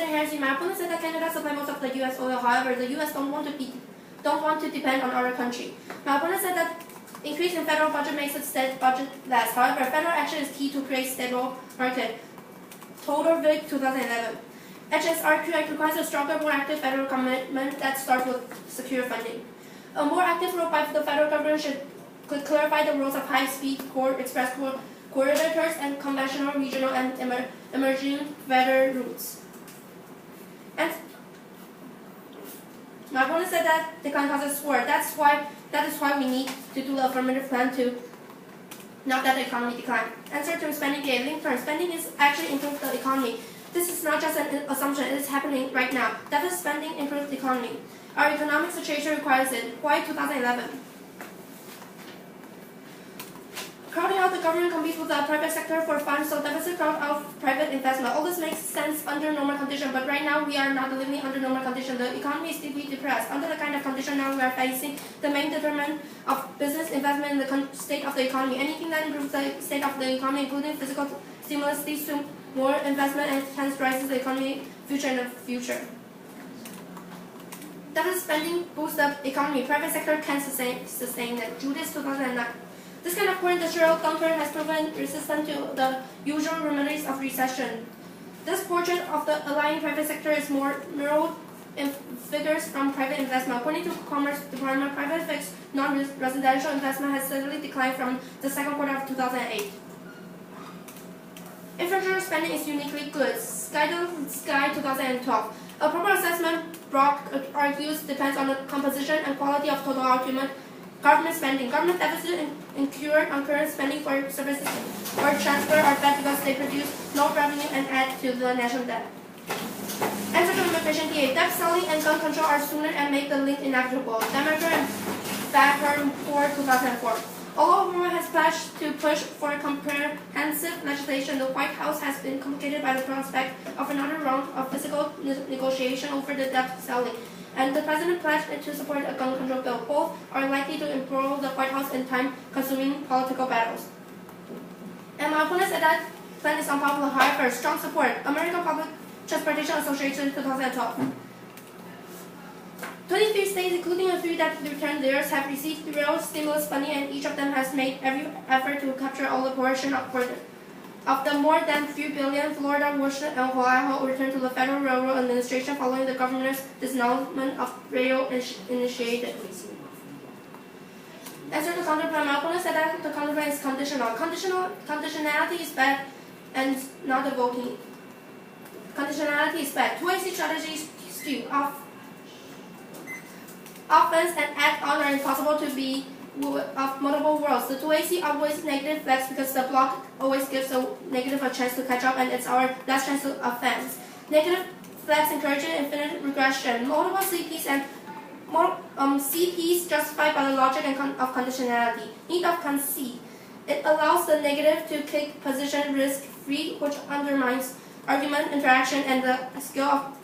Senator Harris, my opponent said that Canada supplies most of the U.S. oil. However, the U.S. don't want to depend on our country. My opponent said that increase in federal budget makes the state budget less. However, federal action is key to create stable market. Total Vic 2011. HSRQI requires a stronger, more active federal commitment that starts with secure funding. A more active role by the federal government could clarify the roles of high-speed express corridors and conventional, regional, and emerging weather routes. And my opponent said that decline causes war. That is why we need to do the affirmative plan to not let the economy decline. Answer to spending a link term. Spending is actually improve the economy. This is not just an assumption, it is happening right now. Deficit spending improves the economy. Our economic situation requires it. Why 2011? Crowding out the government competes with the private sector for funds, so deficit crowd out private investment. All this makes sense under normal conditions, but right now we are not living under normal conditions. The economy is deeply depressed. Under the kind of condition now we are facing, the main determinant of business investment in the state of the economy. Anything that improves the state of the economy, including physical stimulus, leads to more investment and hence rises the economy future in the future. Deficit spending boosts the economy. Private sector can sustain it. Judas 2009. This kind of core industrial downturn has proven resistant to the usual remedies of recession. This portrait of the aligning private sector is more mirrored in figures from private investment. According to Commerce Department, private fixed non-residential investment has steadily declined from the second quarter of 2008. Infrastructure spending is uniquely good. Sky 2012. A proper assessment, Brock argues, depends on the composition and quality of total government spending. Government deficit incurred on current spending for services or transfer are bad because they produce no revenue and add to the national debt. Answer to immigration DA. Debt ceiling and gun control are sooner and make the link inevitable. Democrat and Backer for 2004. Although Obama has pledged to push for comprehensive legislation, the White House has been complicated by the prospect of another round of physical negotiation over the debt ceiling. And the president pledged to support a gun control bill. Both are likely to embroil the White House in time-consuming political battles. And my opponent said that plan is unpopular. However, strong support. American Public Transportation Association 2012. 23 states, including the 3 that returned theirs, have received real stimulus funding, and each of them has made every effort to capture all the portion of the more than $3 billion. Florida, Washington, and Ohio returned to the Federal Railroad Administration following the governor's disannouncement of rail initiatives. Answer to counterplan. My opponent said that the counterplan is conditional. Conditionality is bad and not the voting. Conditionality is bad. 2AC strategies skew offense and act on are impossible to be of multiple worlds. The 2AC always negative flex because the block always gives a negative a chance to catch up, and it's our last chance to offense. Negative flex encourages infinite regression. Multiple CPs and CPs justified by the logic of conditionality. Need of conceit. It allows the negative to kick position risk-free, which undermines argument interaction and the skill of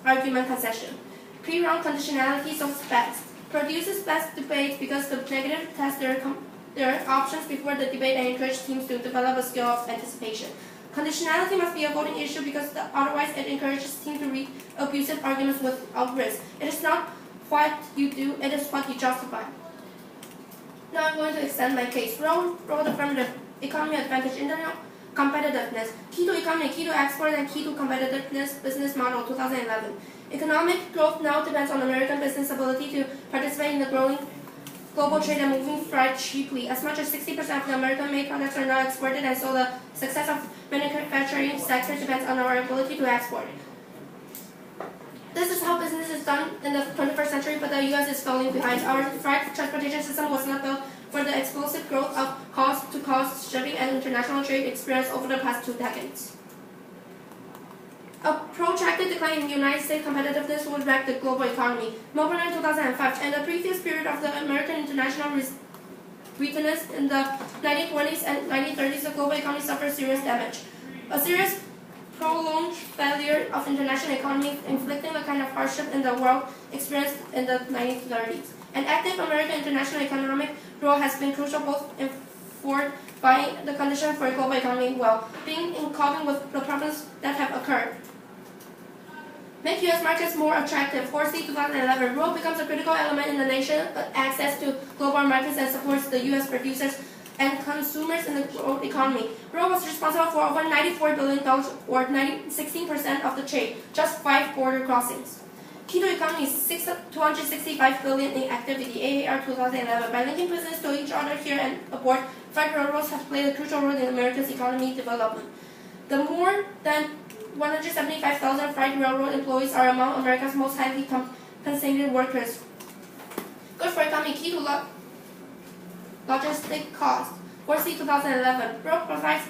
argument concession. Pre-round conditionality solves best. Produces best debates because the negative test their options before the debate and encourage teams to develop a skill of anticipation. Conditionality must be a voting issue because otherwise it encourages teams to read abusive arguments without risk. It is not what you do, it is what you justify. Now I'm going to extend my case. Road affirmative, economy advantage, internal competitiveness, key to economy, key to export, and key to competitiveness business model 2011. Economic growth now depends on American business ability to participate in the growing global trade and moving freight cheaply. As much as 60% of the American-made products are now exported, and so the success of manufacturing sector depends on our ability to export. This is how business is done in the 21st century, but the U.S. is falling behind. Our freight transportation system was not built for the explosive growth of cost-to-cost shipping and international trade experienced over the past 2 decades. A protracted decline in United States competitiveness would wreck the global economy. Melbourne in 2005 and the previous period of the American international weakness in the 1920s and 1930s, the global economy suffered serious damage. A serious prolonged failure of international economy inflicting the kind of hardship in the world experienced in the 1930s. An active American international economic role has been crucial both for by the condition for a global economy well-being in coping with the problems that have occurred. Make U.S. markets more attractive. Horsey 2011. Road becomes a critical element in the nation's access to global markets and supports the U.S. producers and consumers in the world economy. Road was responsible for over $94 billion or 16% of the trade, just 5 border crossings. Key to economy is $265 billion in activity, AAR 2011. By linking business to each other here and abroad, freight railroads have played a crucial role in America's economic development. The more than 175,000 freight railroad employees are among America's most highly compensated workers. Good for economy, key to logistic cost. Horsey 2011. Road provides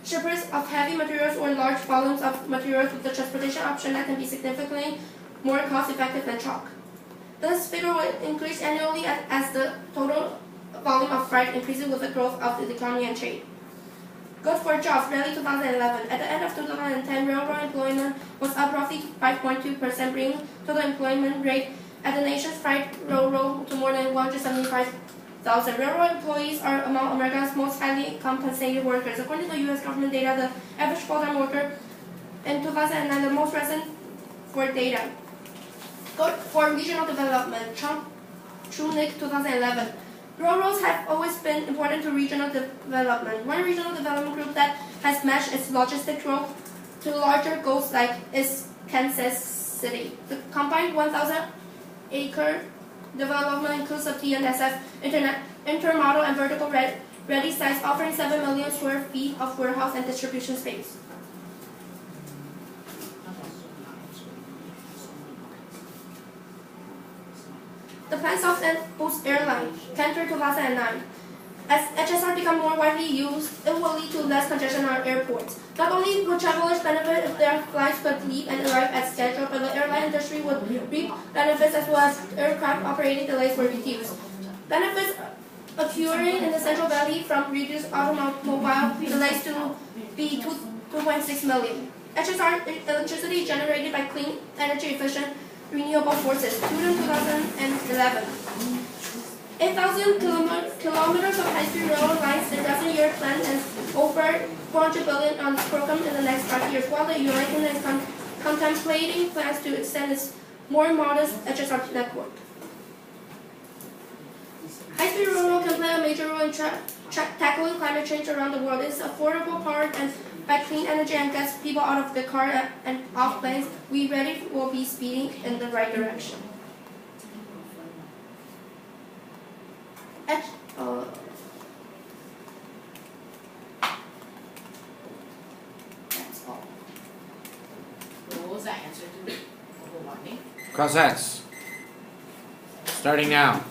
shippers of heavy materials or large volumes of materials with the transportation option that can be significantly more cost-effective than truck. This figure will increase annually as the total volume of freight increases with the growth of the economy and trade. Good for jobs, Rally 2011. At the end of 2010, railroad employment was up roughly 5.2%, bringing total employment rate at the nation's freight railroad to more than 175,000. Railroad employees are among America's most highly compensated workers. According to the U.S. government data, the average full-time worker in 2009, the most recent for data. Good for regional development, Trunick 2011. Railroads have always been important to regional development. One regional development group that has matched its logistic growth to larger goals like is Kansas City. The combined 1,000-acre development includes a TNSF intermodal and vertical ready sites offering 7 million square feet of warehouse and distribution space. The Plan Solves and Boosts Airline, Cantor 2009. As HSR become more widely used, it will lead to less congestion on airports. Not only would travelers benefit if their flights could leave and arrive at schedule, but the airline industry would reap benefits as well as aircraft operating delays were reduced. Benefits occurring in the Central Valley from reduced automobile delays to be 2.6 million. HSR electricity generated by clean, energy-efficient renewable sources, Student 2011. 8,000 kilometers of high-speed railroad lines in dozen-year plan and over $400 billion on program in the next 5 years, while the United Kingdom is contemplating plans to extend its more modest HSR network. High-speed railroad can play a major role in tackling climate change around the world. It is affordable, powered and by clean energy and gets people out of the car and off planes. We really will be speeding in the right direction. That's all. What was that answer to me? Crossets. Starting now.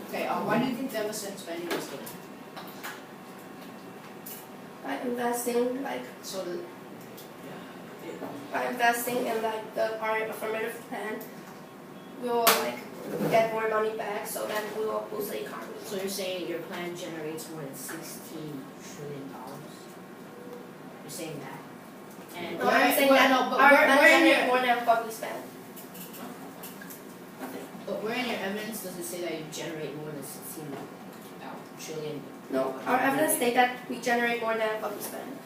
Okay, why do you think deficit spending is good? By investing in our affirmative plan, we will get more money back so that we will boost the economy. So you're saying your plan generates more than $16 trillion? You're saying that? And No, I'm saying that our plan generates more than what we spend. But where in your evidence does it say that you generate more than 16 trillion? No, our evidence states that we generate more than what we spend.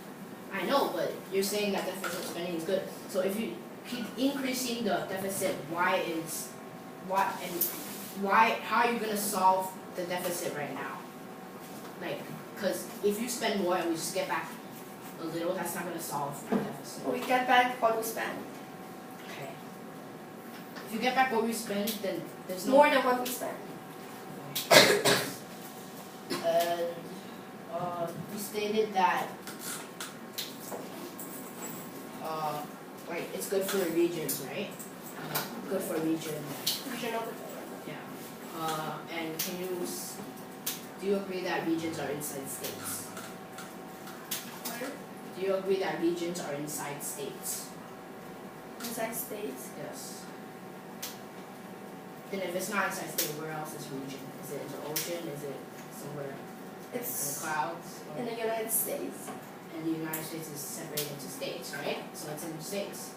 I know, but you're saying that deficit spending is good. So if you keep increasing the deficit, how are you gonna solve the deficit right now? Because if you spend more and we just get back a little, that's not gonna solve the deficit. We get back what we spend. Okay. If you get back what we spend, then there's no More than what we spend. You stated that it's good for regions, right? Good for region. Regional. Yeah. And do you agree that regions are inside states? Do you agree that regions are inside states? Inside states. Yes. Then if it's not inside state, where else is region? Is it in the ocean? Is it somewhere in It's the clouds? in the United States. And the United States is separated into states, right? So it's in states.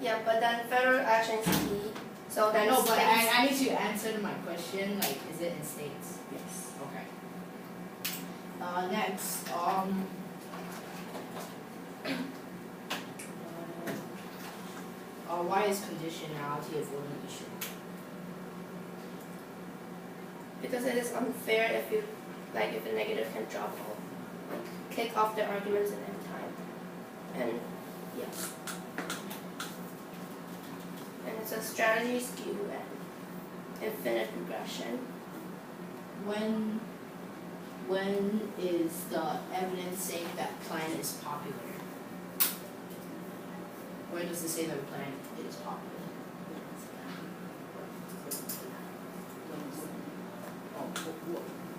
Yeah, but then federal action is key. So I then know, but states. I need you to answer my question. Like, is it in states? Yes. Okay. Next, why is conditionality a voting issue? Because it is unfair if you, like, if a negative can drop all, like, kick off the arguments at any time. And, yeah. And it's a strategy skew and infinite regression. When is the evidence saying that plan is popular? Where does it say that the plan is popular?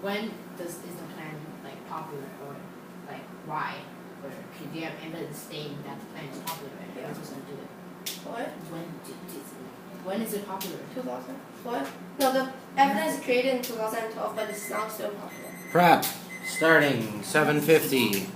When is the plan like popular, or like why? Or do you have evidence stating that the plan is popular and everyone's gonna do it? What? When is it popular? 2000? What? No, the evidence is created in 2012, but it's not still popular. Prep. Starting 7:50.